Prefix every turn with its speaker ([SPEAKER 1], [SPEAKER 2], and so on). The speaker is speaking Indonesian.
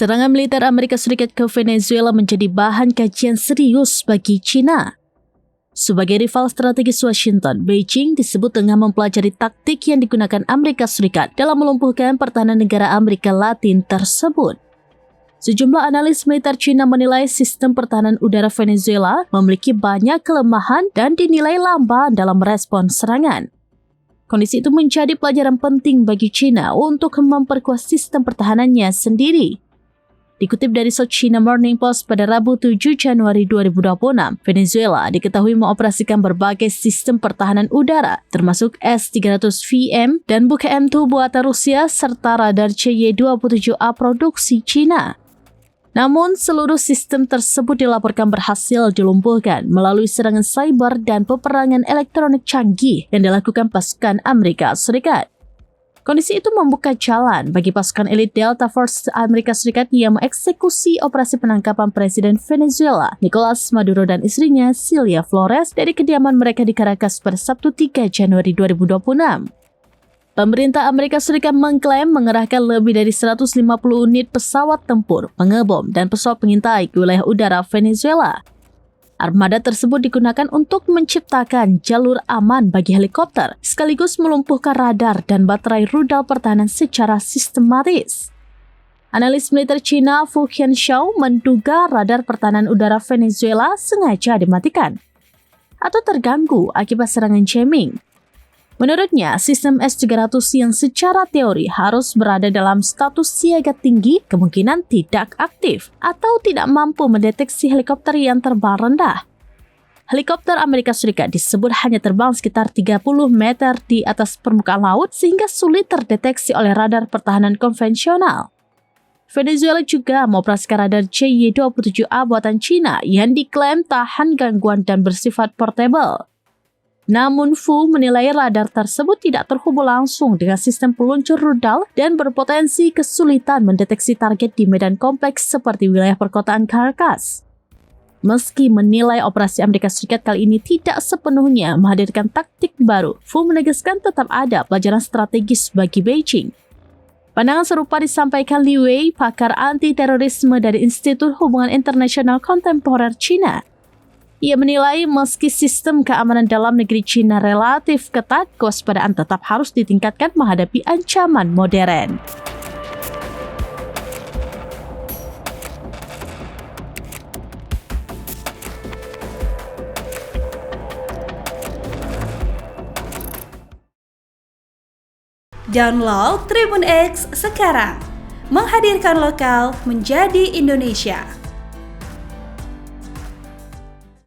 [SPEAKER 1] Serangan militer Amerika Serikat ke Venezuela menjadi bahan kajian serius bagi China. Sebagai rival strategis Washington, Beijing disebut tengah mempelajari taktik yang digunakan Amerika Serikat dalam melumpuhkan pertahanan negara Amerika Latin tersebut. Sejumlah analis militer China menilai sistem pertahanan udara Venezuela memiliki banyak kelemahan dan dinilai lamban dalam merespon serangan. Kondisi itu menjadi pelajaran penting bagi China untuk memperkuat sistem pertahanannya sendiri. Dikutip dari South China Morning Post pada Rabu 7 Januari 2026, Venezuela diketahui mengoperasikan berbagai sistem pertahanan udara, termasuk S-300VM dan Buk M2 buatan Rusia serta radar CY-27A produksi China. Namun, seluruh sistem tersebut dilaporkan berhasil dilumpuhkan melalui serangan cyber dan peperangan elektronik canggih yang dilakukan pasukan Amerika Serikat. Kondisi itu membuka jalan bagi pasukan elit Delta Force Amerika Serikat yang mengeksekusi operasi penangkapan Presiden Venezuela, Nicolas Maduro dan istrinya, Cilia Flores, dari kediaman mereka di Caracas pada Sabtu 3 Januari 2026. Pemerintah Amerika Serikat mengklaim mengerahkan lebih dari 150 unit pesawat tempur, pengebom, dan pesawat pengintai ke wilayah udara Venezuela. Armada tersebut digunakan untuk menciptakan jalur aman bagi helikopter, sekaligus melumpuhkan radar dan baterai rudal pertahanan secara sistematis. Analis militer China Fu Qianxiao menduga radar pertahanan udara Venezuela sengaja dimatikan atau terganggu akibat serangan jamming. Menurutnya, sistem S-300 yang secara teori harus berada dalam status siaga tinggi kemungkinan tidak aktif atau tidak mampu mendeteksi helikopter yang terbang rendah. Helikopter Amerika Serikat disebut hanya terbang sekitar 30 meter di atas permukaan laut sehingga sulit terdeteksi oleh radar pertahanan konvensional. Venezuela juga mengoperasikan radar CY-27A buatan China yang diklaim tahan gangguan dan bersifat portable. Namun Fu menilai radar tersebut tidak terhubung langsung dengan sistem peluncur rudal dan berpotensi kesulitan mendeteksi target di medan kompleks seperti wilayah perkotaan Caracas. Meski menilai operasi Amerika Serikat kali ini tidak sepenuhnya menghadirkan taktik baru, Fu menegaskan tetap ada pelajaran strategis bagi Beijing. Pandangan serupa disampaikan Li Wei, pakar anti-terorisme dari Institut Hubungan Internasional Kontemporer China. Ia menilai meski sistem keamanan dalam negeri China relatif ketat, kewaspadaan tetap harus ditingkatkan menghadapi ancaman modern.
[SPEAKER 2] Download Tribun X sekarang, menghadirkan lokal menjadi Indonesia.